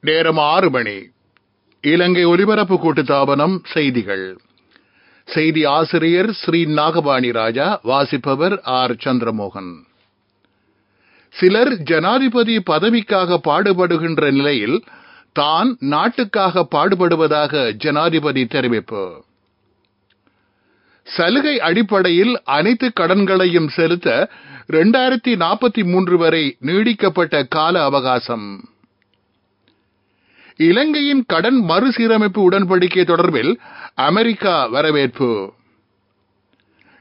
நேரம் 6 மணி. இலங்கை ஒலிபரப்பு கூட்டுத்தாபனம் செய்திகள். செய்தி ஆசிரியர் ஸ்ரீ நாகபாணி ராஜா. வாசிப்பவர் ஆர் சந்திரமோகன். சிலர் ஜனாதிபதி பதவிக்காக பாடுபடுகின்ற நிலையில் தான் நாட்டுக்காக பாடுபடுவதாக ஜனாதிபதி தெரிவிப்பு. சலுகை அடிப்படையில் அனைத்து கடன்களையும் செலுத்த 2043 வரை நீடிக்கப்பட்ட கால அவகாசம். இலங்கையின் கடன் மறுசீரமைப்பு உடன்படிக்கை தொடர்பில் அமெரிக்கா வரவேற்பு.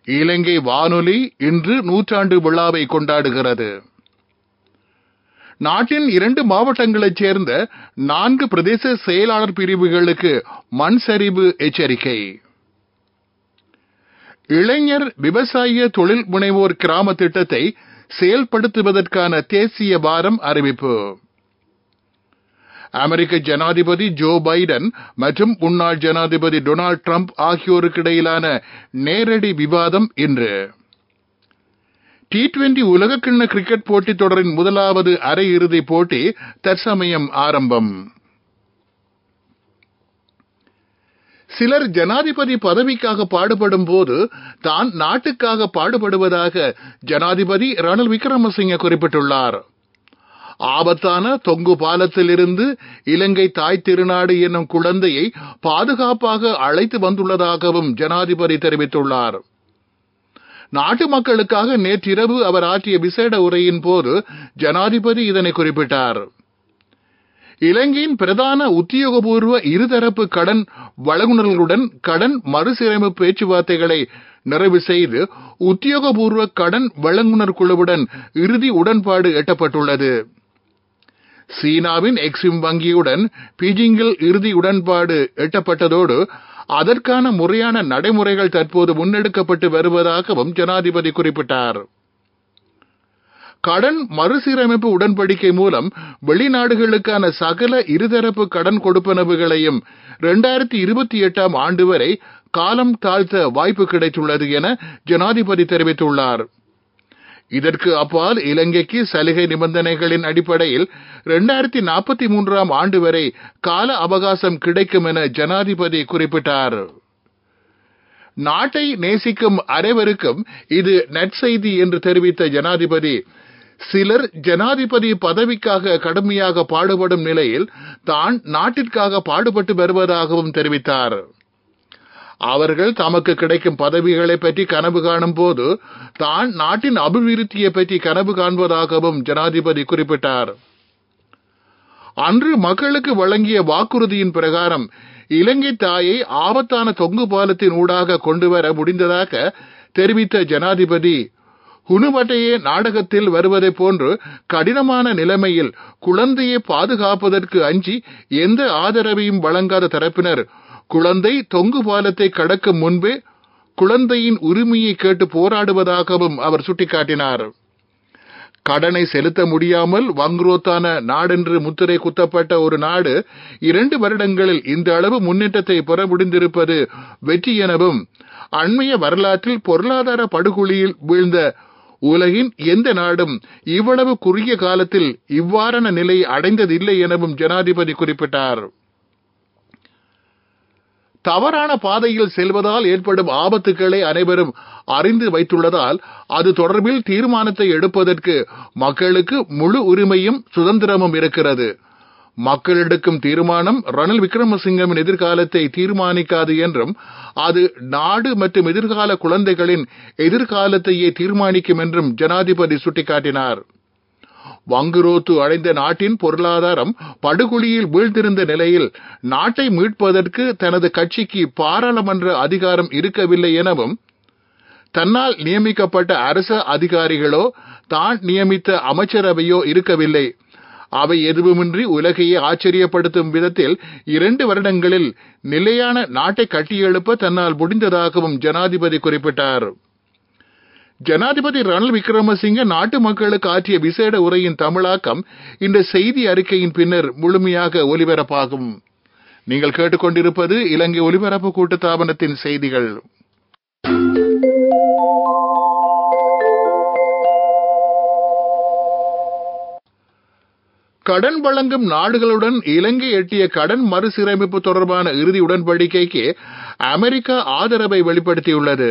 இலங்கை வானொலி இன்று 100 விழாவை கொண்டாடுகிறது. நாட்டின் 2 மாவட்டங்களைச் சேர்ந்த 4 பிரதேச செயலாளர் பிரிவுகளுக்கு மண் சரிவு எச்சரிக்கை. இளைஞர் விவசாய தொழில் முனைவோர் கிராம திட்டத்தை செயல்படுத்துவதற்கான தேசிய வாரம் அறிவிப்பு. அமெரிக்க ஜனாதிபதி ஜோ பைடன் மற்றும் முன்னாள் ஜனாதிபதி டொனால்ட் ட்ரம்ப் ஆகியோருக்கிடையிலான நேரடி விவாதம் இன்று. T20 உலகக்கிண்ண கிரிக்கெட் போட்டித் தொடரின் முதலாவது அரையிறுதிப் போட்டி தற்சமயம் ஆரம்பம். சிலர் ஜனாதிபதி பதவிக்காக பாடுபடும் போது தான் நாட்டுக்காக பாடுபடுவதாக ஜனாதிபதி ரணில் விக்ரமசிங்க குறிப்பிட்டுள்ளார். ஆபத்தான தொங்கு பாலத்திலிருந்து இலங்கை தாய் திருநாடு என்னும் குழந்தையை பாதுகாப்பாக அழைத்து வந்துள்ளதாகவும் ஜனாதிபதி தெரிவித்துள்ளார். நாட்டு மக்களுக்காக நேற்றிரவு அவர் ஆற்றிய விசேட உரையின் போது ஜனாதிபதி இதனை குறிப்பிட்டார். இலங்கையின் பிரதான உத்தியோகபூர்வ இருதரப்பு கடன் வழங்குநர்களுடன் கடன் மறுசீரமைப்பு பேச்சுவார்த்தைகளை நிறைவு செய்து உத்தியோகபூர்வ கடன் வழங்குனர் குழுவுடன் இறுதி உடன்பாடு எட்டப்பட்டுள்ளது. சீனாவின் எக்ஸிம் வங்கியுடன் பீஜிங்கில் இறுதி உடன்பாடு எட்டப்பட்டதோடு அதற்கான முறையான நடைமுறைகள் தற்போது முன்னெடுக்கப்பட்டு வருவதாகவும் ஜனாதிபதி குறிப்பிட்டார். கடன் மறுசீரமைப்பு உடன்படிக்கை மூலம் வெளிநாடுகளுக்கான சகல இருதரப்பு கடன் கொடுப்பனவுகளையும் 2028 ஆண்டு வரை காலம் தாழ்த்த வாய்ப்பு கிடைத்துள்ளது என ஜனாதிபதி தெரிவித்துள்ளார். இதற்கு அப்பால் இலங்கைக்கு சலுகை நிபந்தனைகளின் அடிப்படையில் 2043 ஆண்டு வரை கால அவகாசம் கிடைக்கும் என ஜனாதிபதி குறிப்பிட்டார். நாட்டை நேசிக்கும் அனைவருக்கும் இது நற்செய்தி என்று தெரிவித்த ஜனாதிபதி, சிலர் ஜனாதிபதி பதவிக்காக கடுமையாக பாடுபடும் நிலையில் தான் நாட்டிற்காக பாடுபட்டு வருவதாகவும் தெரிவித்தார். அவர்கள் தமக்கு கிடைக்கும் பதவிகளை பற்றி கனவு காணும் போது தான் நாட்டின் அபிவிருத்தியை பற்றி கனவு காண்பதாகவும் ஜனாதிபதி குறிப்பிட்டார். அன்று மக்களுக்கு வழங்கிய வாக்குறுதியின் பிரகாரம் இலங்கை தாயை ஆபத்தான தொங்கு பாலத்தின் ஊடாக கொண்டுவர முடிந்ததாக தெரிவித்த ஜனாதிபதி, ஹுனுவட்டையே நாடகத்தில் வருவதை போன்று கடினமான நிலைமையில் குழந்தையை பாதுகாப்பதற்கு அஞ்சி எந்த ஆதரவையும் வழங்காத தரப்பினர் குழந்தை தொங்கு பாலத்தை கடக்கும் முன்பே குழந்தையின் உரிமையை கேட்டு போராடுவதாகவும் அவர் சுட்டிக்காட்டினார். கடனை செலுத்த முடியாமல் வங்குரோத்தான நாடென்று முத்திரை குத்தப்பட்ட ஒரு நாடு 2 வருடங்களில் இந்த அளவு முன்னேற்றத்தை பெற முடிந்திருப்பது வெற்றி எனவும், அண்மைய வரலாற்றில் பொருளாதார படுகொலியில் வீழ்ந்த உலகின் எந்த நாடும் இவ்வளவு குறுகிய காலத்தில் இவ்வாறான நிலை அடைந்ததில்லை எனவும் ஜனாதிபதி குறிப்பிட்டார். தவறான பாதையில் செல்வதால் ஏற்படும் ஆபத்துக்களை அனைவரும் அறிந்து வைத்துள்ளதால் அது தொடர்பில் தீர்மானத்தை எடுப்பதற்கு மக்களுக்கு முழு உரிமையும் சுதந்திரமும் இருக்கிறது. மக்கள் எடுக்கும் தீர்மானம் ரணில் விக்ரமசிங்கவின் எதிர்காலத்தை தீர்மானிக்காது என்றும் அது நாடு மற்றும் எதிர்கால குழந்தைகளின் எதிர்காலத்தையே தீர்மானிக்கும் என்றும் ஜனாதிபதி சுட்டிக்காட்டினார். வங்குரோத்து அடைந்த நாட்டின் பொருளாதாரம் படுகொலியில் வீழ்ந்திருந்த நிலையில் நாட்டை மீட்பதற்கு தனது கட்சிக்கு பாராளுமன்ற அதிகாரம் இருக்கவில்லை எனவும், தன்னால் நியமிக்கப்பட்ட அரசு அதிகாரிகளோ தான் நியமித்த அமைச்சரவையோ இருக்கவில்லை. அவை எதுவுமின்றி உலகையே ஆச்சரியப்படுத்தும் விதத்தில் 2 வருடங்களில் நிலையான நாட்டை கட்டியெழுப்ப தன்னால் முடிந்ததாகவும் ஜனாதிபதி குறிப்பிட்டார். ஜனாதிபதி ரணில் விக்ரமசிங்க நாட்டு மக்களுக்கு ஆற்றிய விசேட உரையின் தமிழாக்கம் இந்த செய்தி அறிக்கையின் பின்னர் முழுமையாக ஒலிபரப்பாகும். நீங்கள் கேட்டுக்கொண்டிருப்பது இலங்கை ஒலிபரப்பு கூட்டுத்தாபனத்தின் செய்திகள். கடன் வழங்கும் நாடுகளுடன் இலங்கை எட்டிய கடன் மறுசீரமைப்பு தொடர்பான இறுதி உடன்படிக்கைக்கு அமெரிக்கா ஆதரவை வெளிப்படுத்தியுள்ளது.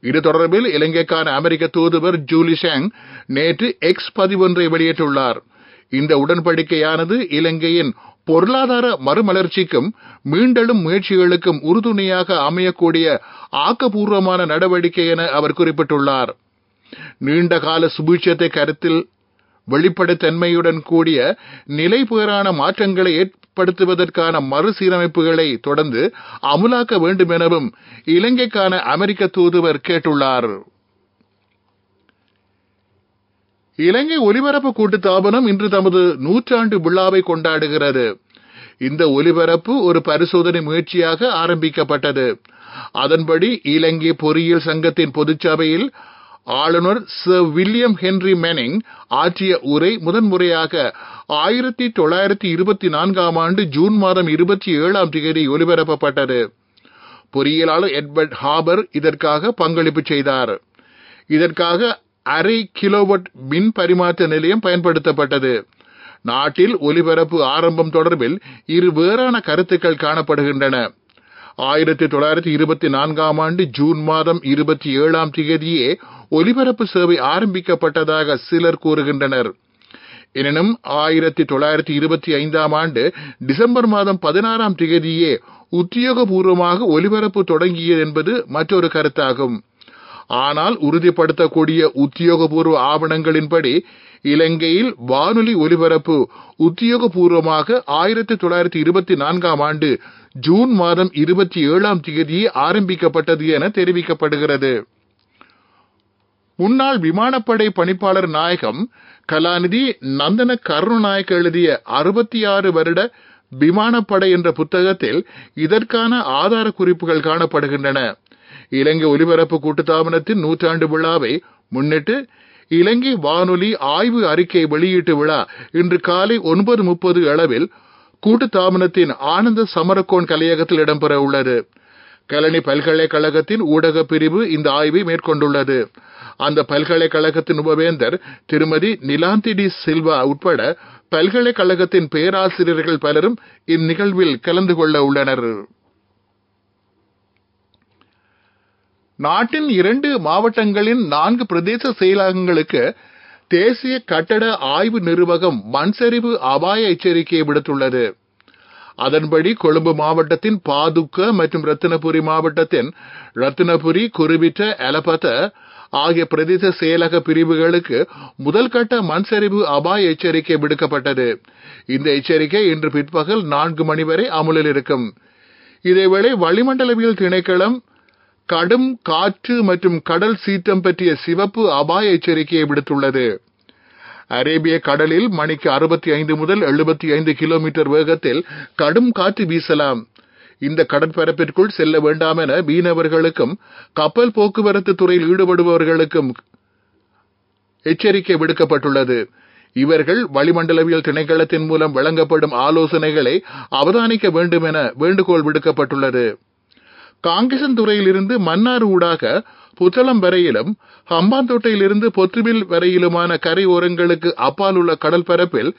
இது தொடர்பில் இலங்கைக்கான அமெரிக்க தூதுவர் ஜூலி ஷாங் நேற்று எக்ஸ் பதிவொன்றை வெளியிட்டுள்ளார். இந்த உடன்படிக்கையானது இலங்கையின் பொருளாதார மறுமலர்ச்சிக்கும் மீண்டெழும் முயற்சிகளுக்கும் உறுதுணையாக அமையக்கூடிய ஆக்கப்பூர்வமான நடவடிக்கை என அவர் குறிப்பிட்டுள்ளார். நீண்டகால சுபீட்சத்தை கருத்தில் வெளிப்படைத்தன்மையுடன் கூடிய நிலைபேறான மாற்றங்களை ஏற்படுத்துவதற்கான மறுசீரமைப்புகளை தொடர்ந்து அமுலாக்க வேண்டும் எனவும் இலங்கைக்கான அமெரிக்க தூதுவர் கேட்டுள்ளார். இலங்கை ஒலிபரப்பு கூட்டுத்தாபனம் இன்று தமது 100 விழாவை கொண்டாடுகிறது. இந்த ஒலிபரப்பு ஒரு பரிசோதனை முயற்சியாக ஆரம்பிக்கப்பட்டது. அதன்படி இலங்கை பொறியியல் சங்கத்தின் பொதுச்சபையில் ஆளுநர் சர் வில்லியம் ஹென்றி மேனிங் ஆற்றிய உரை முதன்முறையாக 1924 ஆண்டு ஜூன் மாதம் 27 ஒலிபரப்பப்பட்டது. பொறியியலாளர் எட்வர்ட் ஹாபர் இதற்காக பங்களிப்பு செய்தார். இதற்காக 1/2 கிலோவாட் மின் பரிமாற்ற நிலையம் பயன்படுத்தப்பட்டது. நாட்டில் ஒலிபரப்பு ஆரம்பம் தொடர்பில் இரு வேறான கருத்துக்கள் காணப்படுகின்றன. 1924 ஆண்டு ஜூன் மாதம் 27 ஒலிபரப்பு சேவை ஆரம்பிக்கப்பட்டதாக சிலர் கூறுகின்றனர். எனினும் 1925 ஆண்டு டிசம்பர் மாதம் 16 உத்தியோகபூர்வமாக ஒலிபரப்பு தொடங்கியது என்பது மற்றொரு கருத்தாகும். ஆனால் உறுதிப்படுத்தக்கூடிய உத்தியோகபூர்வ ஆவணங்களின்படி இலங்கையில் வானொலி ஒலிபரப்பு உத்தியோகபூர்வமாக 1924 ஆண்டு ஜூன் மாதம் 27 ஆரம்பிக்கப்பட்டது என தெரிவிக்கப்படுகிறது. முன்னாள் விமானப்படை பணிப்பாளர் நாயகம் கலாநிதி நந்தன கருணாநாயக்க எழுதிய 66 வருட விமானப்படை என்ற புத்தகத்தில் இதற்கான ஆதார குறிப்புகள் காணப்படுகின்றன. இலங்கை ஒலிபரப்பு கூட்டுத்தாபனத்தின் 100 விழாவை முன்னிட்டு இலங்கை வானொலி ஆய்வு அறிக்கை வெளியீட்டு விழா இன்று காலை 9:30 அளவில் கூட்டுத்தாபனத்தின் ஆனந்த சமரகோன் கலையகத்தில் இடம்பெற உள்ளது. கலனி பல்கலைக்கழகத்தின் ஊடக பிரிவு இந்த ஆய்வை மேற்கொண்டுள்ளது. அந்த பல்கலைக்கழகத்தின் உபவேந்தர் திருமதி நிலாந்தி டி சில்வா உட்பட பல்கலைக்கழகத்தின் பேராசிரியர்கள் பலரும் இந்நிகழ்வில் கலந்து கொள்ள உள்ளனர். நாட்டின் 2 மாவட்டங்களின் 4 பிரதேச செயலகங்களுக்கு தேசிய கட்டட ஆய்வு நிறுவகம் மண்சரிவு அபாய எச்சரிக்கையை விடுத்துள்ளது. அதன்படி கொழும்பு மாவட்டத்தின் பாதுக்க மற்றும் ரத்தினபுரி மாவட்டத்தின் ரத்தினபுரி, குறிவிட்ட, அலபத ஆகிய பிரதேச செயலக பிரிவுகளுக்கு முதல் கட்ட மண்சரிவு அபாய எச்சரிக்கை விடுக்கப்பட்டது. இந்த எச்சரிக்கை இன்று பிற்பகல் 4 மணி வரை அமுலில் இருக்கும். இதேவேளை வளிமண்டலவியல் திணைக்களம் கடும் காற்று மற்றும் கடல் சீற்றம் பற்றிய சிவப்பு அபாய எச்சரிக்கையை விடுத்துள்ளது. அரேபிய கடலில் மணிக்கு 65 முதல் 75 கிலோமீட்டர் வேகத்தில் கடும் காற்று வீசலாம். இந்த கடற்பரப்பிற்குள் செல்ல வேண்டாம் என மீனவர்களுக்கும் கப்பல் போக்குவரத்து துறையில் ஈடுபடுபவர்களுக்கும் எச்சரிக்கை விடுக்கப்பட்டுள்ளது. இவர்கள் வளிமண்டலவியல் திணைக்களத்தின் மூலம் வழங்கப்படும் ஆலோசனைகளை அவதானிக்க வேண்டும் என வேண்டுகோள் விடுக்கப்பட்டுள்ளது. காங்கேசன்துறையிலிருந்து மன்னார் ஊடாக புத்தளம் வரையிலும், ஹம்பாந்தோட்டையிலிருந்து பொத்துவில் வரையிலுமான கரை ஓரங்களுக்கு அப்பால் உள்ள கடல் பரப்பில்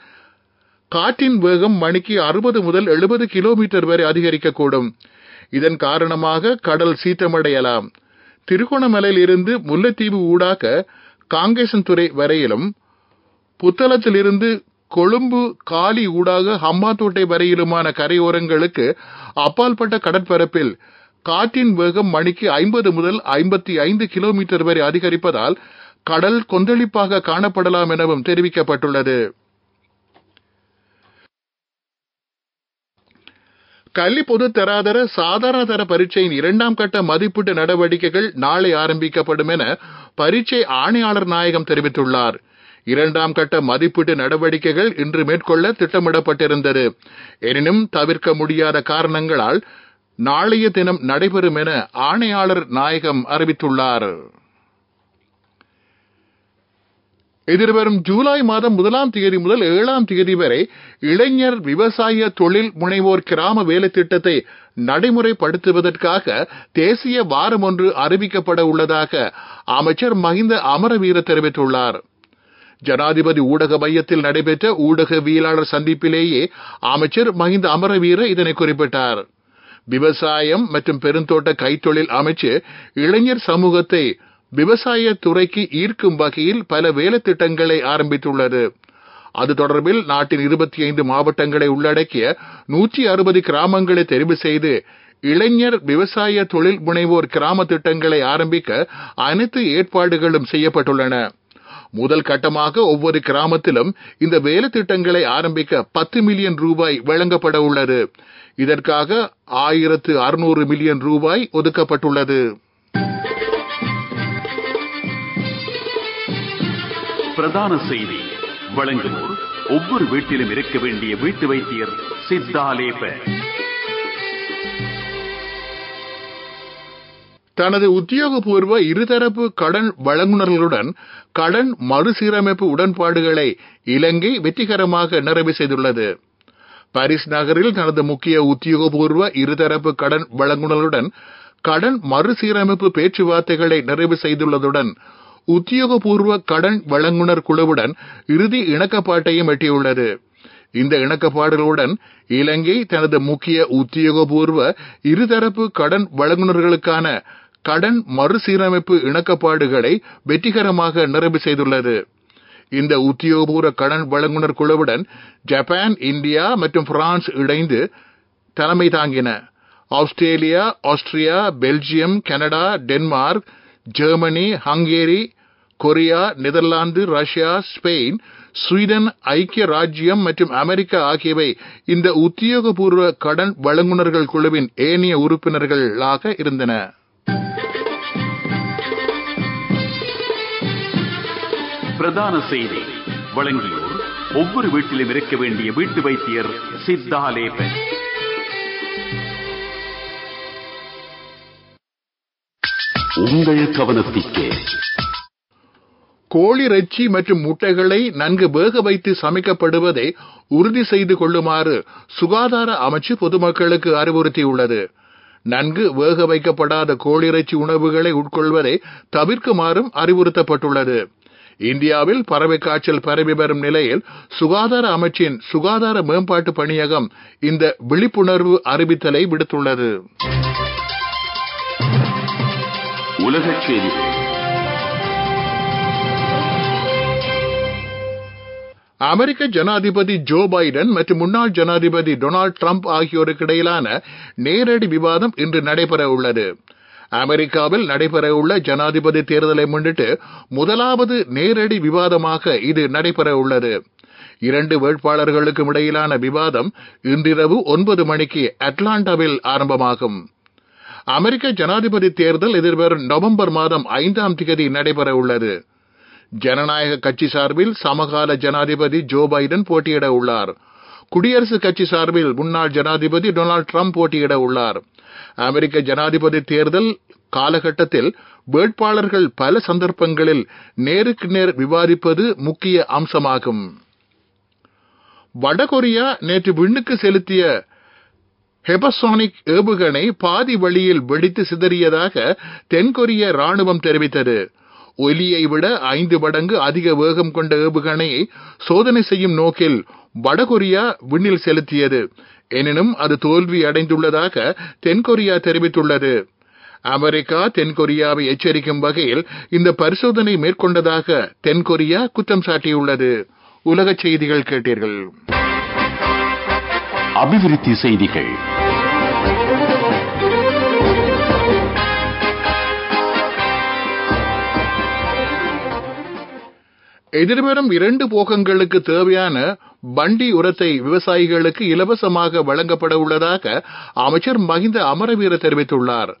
காற்றின் வேகம் மணிக்கு 60 முதல் 70 கிலோமீட்டர் வரை அதிகரிக்கக்கூடும். இதன் காரணமாக கடல் சீற்றமடையலாம். திருகோணமலையில் இருந்து முல்லைத்தீவு ஊடாக காங்கேசன்துறை வரையிலும், புத்தளத்திலிருந்து கொழும்பு காலி ஊடாக ஹம்பாந்தோட்டை வரையிலுமான கரையோரங்களுக்கு அப்பால்பட்ட கடற்பரப்பில் காற்றின் வேகம் மணிக்கு 50 முதல் 55 கிலோமீட்டர் வரை அதிகரிப்பதால் கடல் கொந்தளிப்பாக காணப்படலாம் எனவும் தெரிவிக்கப்பட்டுள்ளது. கல்வி பொது தராதர சாதாரண தர பரீட்சையின் 2ஆம் கட்ட மதிப்பீட்டு நடவடிக்கைகள் நாளை ஆரம்பிக்கப்படும் என பரீட்சை ஆணையாளர் நாயகம் தெரிவித்துள்ளார். 2ஆம் கட்ட மதிப்பீட்டு நடவடிக்கைகள் இன்று மேற்கொள்ள திட்டமிடப்பட்டிருந்தது. எனினும் தவிர்க்க முடியாத காரணங்களால் நாளைய தினம் நடைபெறும் என ஆணையாளர் நாயகம் அறிவித்துள்ளார். எதிர்வரும் ஜூலை மாதம் 1ஆம் தேதி முதல் 7ஆம் தேதி வரை இளைஞர் விவசாய தொழில் முனைவோர் கிராம வேலை திட்டத்தை நடைமுறைப்படுத்துவதற்காக தேசிய வாரம் ஒன்று அறிவிக்கப்பட உள்ளதாக அமைச்சர் மஹிந்த அமரவீர தெரிவித்துள்ளார். ஜனாதிபதி ஊடக மையத்தில் நடைபெற்ற ஊடகவியலாளர் சந்திப்பிலேயே அமைச்சர் மஹிந்த அமரவீர இதனை குறிப்பிட்டார். விவசாயம் மற்றும் பெருந்தோட்ட கைத்தொழில் அமைச்சு இளைஞர் சமூகத்தை விவசாய துறைக்கு ஈர்க்கும் வகையில் பல வேலை திட்டங்களை ஆரம்பித்துள்ளது. அது தொடர்பில் நாட்டின் 25 மாவட்டங்களை உள்ளடக்கிய 160 கிராமங்களை தெரிவு செய்து இளைஞர் விவசாய தொழில் முனைவோர் கிராம திட்டங்களை ஆரம்பிக்க அனைத்து ஏற்பாடுகளும் செய்யப்பட்டுள்ளன. முதல் கட்டமாக ஒவ்வொரு கிராமத்திலும் இந்த வேலை திட்டங்களை ஆரம்பிக்க 10 மில்லியன் ரூபாய் வழங்கப்பட உள்ளது. இதற்காக 1600 மில்லியன் ரூபாய் ஒதுக்கப்பட்டுள்ளது. பிரதான செய்தி வழங்குவோர் ஒவ்வொரு வீட்டிலும் இருக்க வேண்டிய வீட்டு வைத்தியர் சித்தாலேப. தனது உத்தியோகபூர்வ இருதரப்பு கடன் வழங்குனர்களுடன் கடன் மறுசீரமைப்பு உடன்பாடுகளை இலங்கை வெற்றிகரமாக நிறைவு செய்துள்ளது. பாரிஸ் நகரில் தனது முக்கிய உத்தியோகபூர்வ இருதரப்பு கடன் வழங்குனர்களுடன் கடன் மறுசீரமைப்பு பேச்சுவார்த்தைகளை நிறைவு செய்துள்ளதுடன் உத்தியோகபூர்வ கடன் வழங்குனர் குழுவுடன் இறுதி இணக்கப்பாட்டையும் எட்டியுள்ளது. இந்த இணக்கப்பாடுகளுடன் இலங்கை தனது முக்கிய உத்தியோகபூர்வ இருதரப்பு கடன் வழங்குனர்களுக்கான கடன் மறுசீரமைப்பு இணக்கப்பாடுகளை வெற்றிகரமாக நிறைவு செய்துள்ளது. இந்த உத்தியோகபூர்வ கடன் வழங்குனர் குழுவுடன் ஜப்பான், இந்தியா மற்றும் பிரான்ஸ் இணைந்து தலைமை தாங்கின. Australia, Austria, Belgium, Canada, Denmark, Germany, Hungary, Korea, Netherlands, Russia, Spain, Sweden, ஐக்கிய ராஜ்யம் மற்றும் அமெரிக்கா ஆகியவை இந்த உத்தியோகபூர்வ கடன் வழங்குனர்கள் குழுவின் ஏனைய உறுப்பினர்களாக இருந்தன. பிரதான செய்தி வழங்கியோர் ஒவ்வொரு வீட்டிலும் இருக்க வேண்டிய வீட்டு வைத்தியர் சித்தாலேப. உங்கள் கவனத்திற்கு கோழி இறைச்சி மற்றும் முட்டைகளை நன்கு வேக வைத்து சமைக்கப்படுவதை உறுதி செய்து கொள்ளுமாறு சுகாதார அமைச்சு பொதுமக்களுக்கு அறிவுறுத்தியுள்ளது. நன்கு வேக வைக்கப்படாத கோழி இறைச்சி உணவுகளை உட்கொள்வதை தவிர்க்குமாறும் அறிவுறுத்தப்பட்டுள்ளது. இந்தியாவில் பறவை காய்ச்சல் பரவி வரும் நிலையில் சுகாதார அமைச்சின் சுகாதார மேம்பாட்டு பணியகம் இந்த விழிப்புணர்வு அறிவித்தலை விடுத்துள்ளது. உலகச் செய்திகள். அமெரிக்க ஜனாதிபதி ஜோ பைடன் மற்றும் முன்னாள் ஜனாதிபதி டொனால்ட் ட்ரம்ப் ஆகியோருக்கு இடையிலான நேரடி விவாதம் இன்று நடைபெற உள்ளது. அமெரிக்காவில் நடைபெறவுள்ள ஜனாதிபதி தேர்தலை முன்னிட்டு முதலாவது நேரடி விவாதமாக இது நடைபெற உள்ளது. 2 வேட்பாளர்களுக்கும் இடையிலான விவாதம் இன்றிரவு 9 மணிக்கு அட்லாண்டாவில் ஆரம்பமாகும். அமெரிக்க ஜனாதிபதி தேர்தல் எதிர்வரும் நவம்பர் மாதம் 5ஆம் தேதி நடைபெற உள்ளது. ஜனநாயக கட்சி சார்பில் சமகால ஜனாதிபதி ஜோ பைடன் போட்டியிட உள்ளார். குடியரசுக் கட்சி சார்பில் முன்னாள் ஜனாதிபதி டொனால்ட் ட்ரம்ப் போட்டியிட உள்ளார். அமெரிக்க ஜனாதிபதி தேர்தல் காலகட்டத்தில் வேட்பாளர்கள் பல சந்தர்ப்பங்களில் நேருக்கு நேர் விவாதிப்பது முக்கிய அம்சமாகும். வடகொரியா நேற்று விண்ணுக்கு செலுத்திய ஹெபசானிக் ஏவுகணை பாதி வழியில் வெடித்து சிதறியதாக தென்கொரிய ராணுவம் தெரிவித்தது. ஒலியை விட 5 மடங்கு அதிக வேகம் கொண்ட ஏவுகணையை சோதனை செய்யும் நோக்கில் வடகொரியா விண்ணில் செலுத்தியது. எனினும் அது தோல்வி அடைந்துள்ளதாக தென்கொரியா தெரிவித்துள்ளது. அமெரிக்கா தென்கொரியாவை எச்சரிக்கும் வகையில் இந்த பரிசோதனை மேற்கொண்டதாக தென்கொரியா குற்றம் சாட்டியுள்ளது. உலகச் செய்திகள் கேட்டீர்கள். அபிவிருத்தி செய்திகள். எதிர்வரும் 2 போகங்களுக்கு தேவையான பண்டி உரத்தை விவசாயிகளுக்கு இலவசமாக வழங்கப்பட உள்ளதாக அமைச்சர் மஹிந்த அமரவீர தெரிவித்துள்ளார்.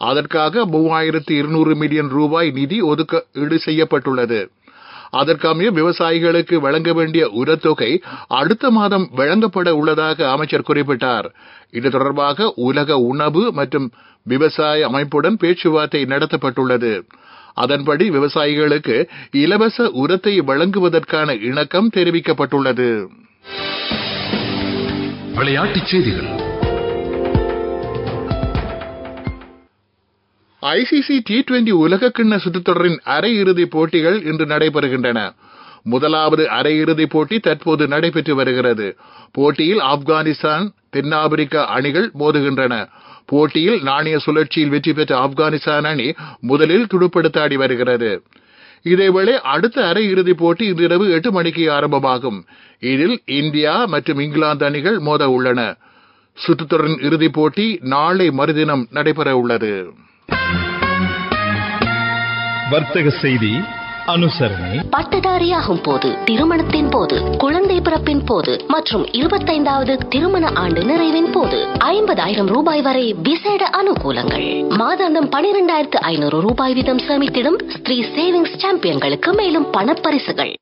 அதற்காக 3200 மில்லியன் ரூபாய் நிதி ஒதுக்கீடு செய்யப்பட்டுள்ளது. அதற்கமைய விவசாயிகளுக்கு வழங்க வேண்டிய உரத்தொகை அடுத்த மாதம் வழங்கப்பட உள்ளதாக அமைச்சர் குறிப்பிட்டார். இது தொடர்பாக உலக உணவு மற்றும் விவசாய அமைப்புடன் பேச்சுவார்த்தை நடத்தப்பட்டுள்ளது. அதன்படி விவசாயிகளுக்கு இலவச உரத்தை வழங்குவதற்கான இணக்கம் தெரிவிக்கப்பட்டுள்ளது. விளையாட்டுச் செய்திகள். ICC T20 உலகக்கிண்ண சுற்றுத்தொடரின் அரையிறுதி போட்டிகள் இன்று நடைபெறுகின்றன. முதலாவது அரையிறுதிப் போட்டி தற்போது நடைபெற்று வருகிறது. போட்டியில் ஆப்கானிஸ்தான், தென்னாப்பிரிக்கா அணிகள் மோதுகின்றன. போட்டியில் நாணய சுழற்சியில் வெற்றி பெற்ற ஆப்கானிஸ்தான் அணி முதலில் துடுப்படுத்தாடி வருகிறது. இதேவேளை அடுத்த அரையிறுதிப் போட்டி இன்றிரவு 8 மணிக்கு ஆரம்பமாகும். இதில் இந்தியா மற்றும் இங்கிலாந்து அணிகள் மோத உள்ளன. சுற்றுத்தொடரின் இறுதிப் போட்டி நாளை மறுதினம் நடைபெற உள்ளது. வர்த்தக செய்தி அனுசரணை. பட்டதாரியாகும் போது, திருமணத்தின் போது, குழந்தை பிறப்பின் போது மற்றும் 25வது திருமண ஆண்டு நிறைவின் போது 50,000 ரூபாய் வரை விசேட அனுகூலங்கள். மாதாந்தம் 12,500 ரூபாய் வீதம் சேமித்திடும் ஸ்ரீ சேவிங்ஸ் சாம்பியன்களுக்கு மேலும் பணப்பரிசுகள்.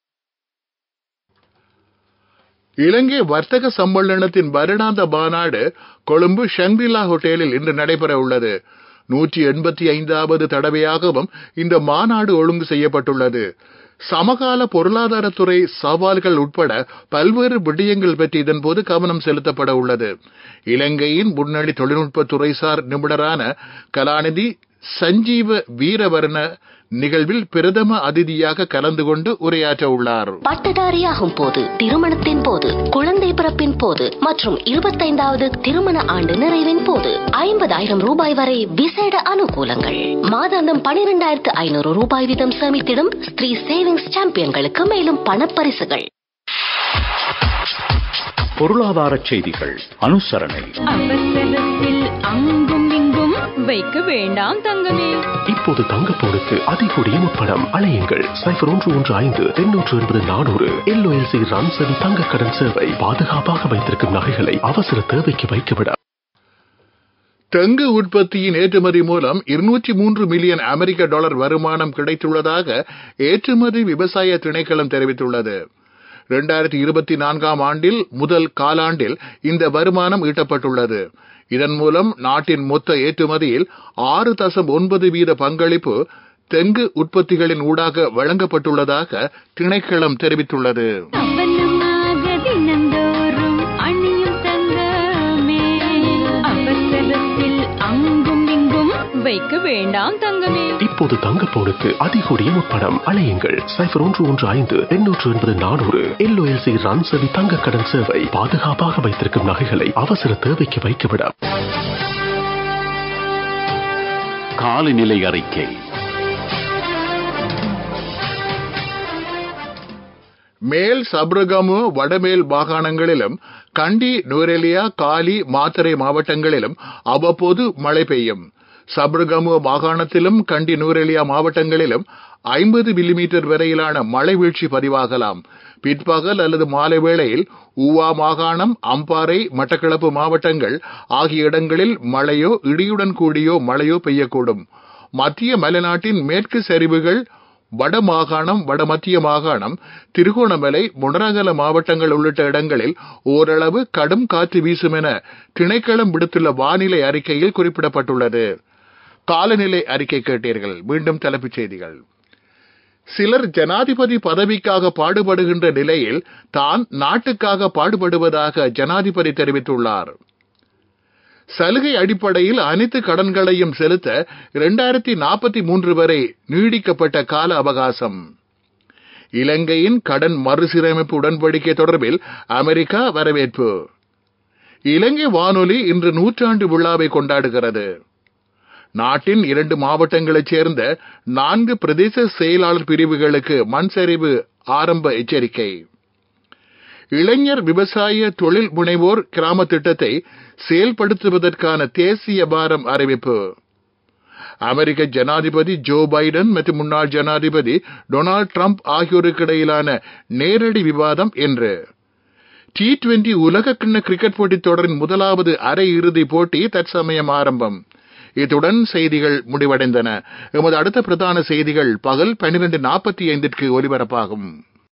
இலங்கை வர்த்தக சம்மேளனத்தின் வருடாந்த மாநாடு கொழும்பு ஷங்கிலா ஹோட்டலில் இன்று நடைபெற உள்ளது. 185வது தடவையாகவும் இந்த மாநாடு ஒழுங்கு செய்யப்பட்டுள்ளது. சமகால பொருளாதாரத்துறை சவால்கள் உட்பட பல்வேறு விடயங்கள் பற்றி இதன்போது கவனம் செலுத்தப்பட உள்ளது. இலங்கையின் முன்னணி தொழில்நுட்ப துறைசார் நிபுணரான கலாநிதி சஞ்சீவ வீரவர்ண நிகழ்வில் பிரதம அதிதியாக கலந்து கொண்டு உரையாற்ற உள்ளார். பட்டதாரியாகும் போது, திருமணத்தின் போது, குழந்தை பிறப்பின் போது மற்றும் 25வது திருமண ஆண்டு நிறைவின் போது 50,000 ரூபாய் வரை விசேட அனுகூலங்கள். மாதாந்தம் 12,500 ரூபாய் வீதம் சேமித்திடும் ஸ்ரீ சேவிங்ஸ் சாம்பியன்களுக்கு மேலும் பணப்பரிசுகள். பொருளாதார செய்திகள் அனுசரணை. அவசரத்தில் அங்கும் இங்கும் வைக்க வேண்டாம் தங்கமே. இப்போது தங்கப்போனுக்கு அதிகூடிய முப்படம். அலையுங்கள் 0115-880-400. LOLC ராம்சவி தங்க கடன் சேவை. பாதுகாப்பாக வைத்திருக்கும் நகைகளை அவசர தேவைக்கு வைத்துவிட. தெங்கு உற்பத்தியின் ஏற்றுமதி மூலம் 203 மில்லியன் அமெரிக்க டாலர் வருமானம் கிடைத்துள்ளதாக ஏற்றுமதி விவசாய திணைக்களம் தெரிவித்துள்ளது. 2024 ஆண்டில் முதல் காலாண்டில் இந்த வருமானம் ஈட்டப்பட்டுள்ளது. இதன் மூலம் நாட்டின் மொத்த ஏற்றுமதியில் 6.9% பங்களிப்பு தெங்கு உற்பத்திகளின் ஊடாக வழங்கப்பட்டுள்ளதாக திணைக்களம் தெரிவித்துள்ளது. வைக்க வேண்டாம் தங்கமே. இப்போது தங்கப்போனுக்கு அதிகூடிய முப்படம். அலையுங்கள் 0115-880-400. LOLC ராம்சவி தங்க கடன் சேவை. பாதுகாப்பாக வைத்திருக்கும் நகைகளை அவசர தேவைக்கு வைத்துவிட. காலநிலை அறிக்கை. மேல் சப்ரகமு வடமேல் மாகாணங்களிலும் கண்டி, நுவரெலியா, காலி, மாத்தறை மாவட்டங்களிலும் அவ்வப்போது மழை பெய்யும். சப்ரகமு மாகாணத்திலும் கண்டி, நுவரெலியா மாவட்டங்களிலும் 50 மில்லிமீட்டர் வரையிலான மழை வீழ்ச்சி பதிவாகலாம். பிற்பகல் அல்லது மாலை வேளையில் ஊவா மாகாணம், அம்பாறை, மட்டக்களப்பு மாவட்டங்கள் ஆகிய இடங்களில் மழையோ இடியுடன் கூடியோ மழையோ பெய்யக்கூடும். மத்திய மலைநாட்டின் மேற்கு சரிவுகள், வட மாகாணம், வடமத்திய மாகாணம், திருகோணமலை, முனராகல மாவட்டங்கள் உள்ளிட்ட இடங்களில் ஓரளவு கடும் காற்று வீசும் என திணைக்களம் விடுத்துள்ள வானிலை அறிக்கையில் குறிப்பிடப்பட்டுள்ளது. காலநிலை அறிக்கை கேட்டீர்கள். மீண்டும் தலைப்புச் செய்திகள். சிலர் ஜனாதிபதி பதவிக்காக பாடுபடுகின்ற நிலையில் தான் நாட்டுக்காக பாடுபடுவதாக ஜனாதிபதி தெரிவித்துள்ளார். சலுகை அடிப்படையில் அனைத்து கடன்களையும் செலுத்த 2043 வரை நீடிக்கப்பட்ட கால அவகாசம். இலங்கையின் கடன் மறுசீரமைப்பு உடன்படிக்கை தொடர்பில் அமெரிக்கா வரவேற்பு. இலங்கை வானொலி இன்று 100 விழாவை கொண்டாடுகிறது. நாட்டின் 2 மாவட்டங்களைச் சேர்ந்த 4 பிரதேச செயலாளர் பிரிவுகளுக்கு மண் சரிவு ஆரம்ப எச்சரிக்கை. இளைஞர் விவசாய தொழில் முனைவோர் கிராம திட்டத்தை செயல்படுத்துவதற்கான தேசிய பாரம் அறிவிப்பு. அமெரிக்க ஜனாதிபதி ஜோ பைடன் மற்றும் முன்னாள் ஜனாதிபதி டொனால்ட் ட்ரம்ப் ஆகியோருக்கு இடையிலான நேரடி விவாதம் என்று. T20 உலகக்கிண்ண கிரிக்கெட் போட்டித் தொடரின் முதலாவது அரையிறுதி போட்டி தற்சமயம் ஆரம்பம். இத்துடன் செய்திகள் முடிவடைந்தன. எமது அடுத்த பிரதான செய்திகள் பகல் 12:45 ஒலிபரப்பாகும்.